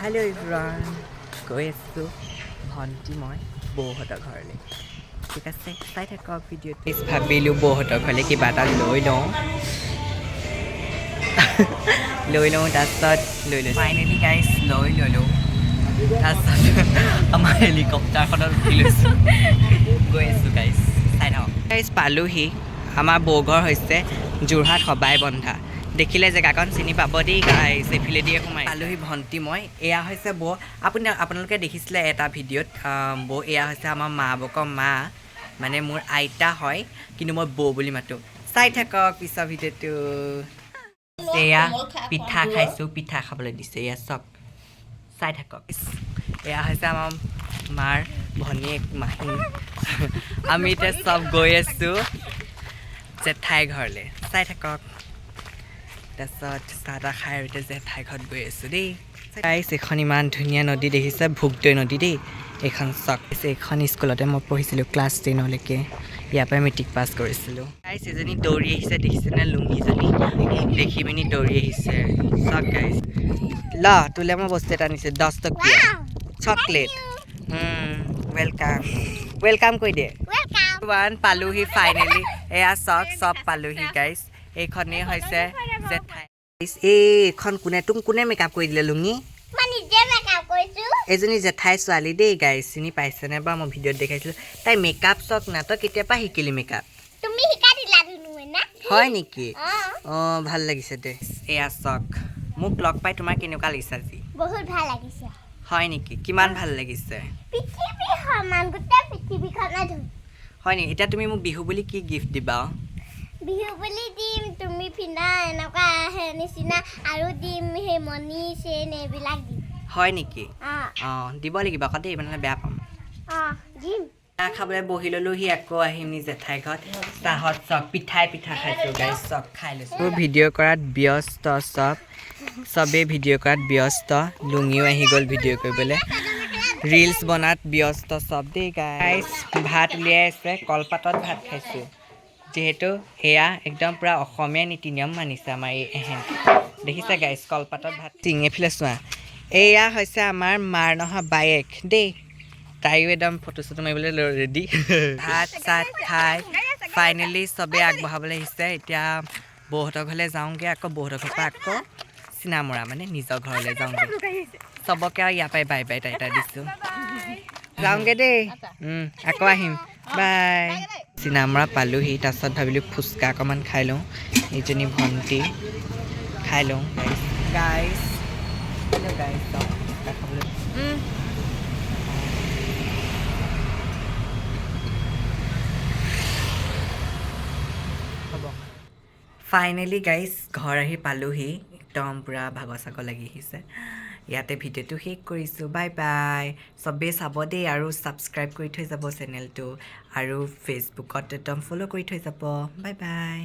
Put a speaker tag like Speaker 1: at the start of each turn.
Speaker 1: Hello everyone, গৈ আছোঁ ভণ্টি মই বৌহঁতৰ ঘৰলৈ ঠিক আছে চাই থাকক ভিডিঅ'টো ভাবিলোঁ বৌহঁতৰ ঘৰলৈ কিবা এটা লৈ লওঁ তাৰপিছত লৈ লৈছোঁ ফাইনেলি গাইজ লৈ ল'লোঁ তাৰপিছত আমাৰ হেলিকপ্টাৰখনত উঠি লৈছোঁ গৈ আছোঁ গাইজ চাই থাকক গাইজ পালোহি আমাৰ বৌঘৰ হৈছে যোৰহাট সবাই বন্ধা দেখিলে জেগাকণ চিনি পাব দেই গাইজ এইফালে দিয়ে সোমাই পালোহি ভণ্টি মই এয়া হৈছে বৌ আপোনালোকে দেখিছিলে এটা ভিডিঅ'ত বৌ এয়া হৈছে আমাৰ মা বকৰ মা মানে মোৰ আইতা হয় কিন্তু মই বৌ বুলি মাতোঁ চাই থাকক পিছৰ ভিডিঅ'টো এয়া পিঠা খাইছোঁ পিঠা খাবলৈ দিছে এয়া চব চাই থাকক এয়া হৈছে আমাৰ মাৰ ভনীয়েক মাহী আমি এতিয়া চব গৈ আছোঁ জেঠাই ঘৰলৈ চাই থাকক তাৰপিছত চাহ তাহ খাই আৰু এতিয়া জেঠাই ঘৰত গৈ আছোঁ দেই গাইছ এইখন ইমান ধুনীয়া নদী দেখিছে ভোগদৈ নদী দেই এইখন চক এইখন স্কুলতে মই পঢ়িছিলোঁ ক্লাছ 10লৈকে ইয়াৰ পৰাই মেট্ৰিক পাছ কৰিছিলোঁ গাইছ এজনী দৌৰি আহিছে দেখিছেনে লুঙিজনী দেখি পিনি দৌৰি আহিছে চক গাইছ ল তোলে মই বস্তু এটা আনিছোঁ 10 টকীয়া চকলেট ৱেলকাম কৈ দে ওৱান পালোহি ফাইনেলি এয়া চব পালোহি গাইছ এইখনেই হৈছে জেঠাই এইখন কোনে মেকআপ কৰি দিলে লুঙি এজনী জেঠাই ছোৱালী দেই গাইছ চিনি পাইছেনে বাৰু মই ভিডিঅ'ত দেখাইছিলোঁ তাই মেকআপ চক না তই কেতিয়াবা শিকিলি মেকআপ হয় নেকি অঁ ভাল লাগিছে দে এয়া চক মোক লগ পাই তোমাৰ কেনেকুৱা লাগিছে আজি
Speaker 2: বহুত ভাল লাগিছে
Speaker 1: হয় নেকি কিমান ভাল লাগিছে হয় নেকি এতিয়া তুমি মোক বিহু বুলি কি গিফ্ট দিবা
Speaker 2: বিহু বুলি দিম তুমি পিন্ধা এনেকুৱা নিচিনা আৰু দিম সেই মণি চেইন এইবিলাক দিম
Speaker 1: হয় নেকি অঁ দিব লাগিব আকৌ দেই মানে বেয়া পাম
Speaker 2: দিম
Speaker 1: চাহ খাবলৈ বহি ল'লোহি আকৌ আহিম নি জেঠাই ঘৰত চাহত চব পিঠা খাইছোঁ গাইছ চব খাই লৈছোঁ ভিডিঅ' কৰাত ব্যস্ত চবেই ভিডিঅ' কৰাত ব্যস্ত লুঙিও আহি গ'ল ভিডিঅ' কৰিবলৈ ৰিলছ বনাত ব্যস্ত চব দেই গাইছ ভাত উলিয়াই আছে কলপাতত ভাত খাইছোঁ যিহেতু এয়া একদম পূৰা অসমীয়া নীতি নিয়ম মানিছে আমাৰ এই এহেন দেখিছে গাইছ কলপাতত ভাত এইফালে চোৱা এয়া হৈছে আমাৰ মাৰ নহয় বায়েক দেই তাইও একদম ফটো চটো মাৰিবলৈ ৰেডি ভাত চাত খাই ফাইনেলি চবেই আগবঢ়াবলৈ আহিছে এতিয়া বৌহঁতৰ ঘৰলৈ যাওঁগৈ আকৌ বৌহঁতৰ ঘৰৰ পৰা আকৌ চিনামৰা মানে নিজৰ ঘৰলৈ যাওঁগৈ চবকে আৰু ইয়াৰ পৰাই বাই বাই টাই দিছোঁ যাওঁগৈ দেই আকৌ আহিম বাই চিনামৰা পালোহি তাৰপিছত ভাবিলোঁ ফুচকা অকণমান খাই লওঁ এইজনী ভণ্টি খাই লওঁ গাইছ খাবলৈ ফাইনেলি গাইজ ঘৰ আহি পালোহি একদম পূৰা ভাগৰ চাগৰ লাগি আহিছে ইয়াতে ভিডিঅ'টো শেষ কৰিছোঁ বাই বাই চবেই চাব দেই আৰু ছাবস্ক্ৰাইব কৰি থৈ যাব চেনেলটো আৰু ফেচবুকত একদম ফ'ল' কৰি থৈ যাব বাই বাই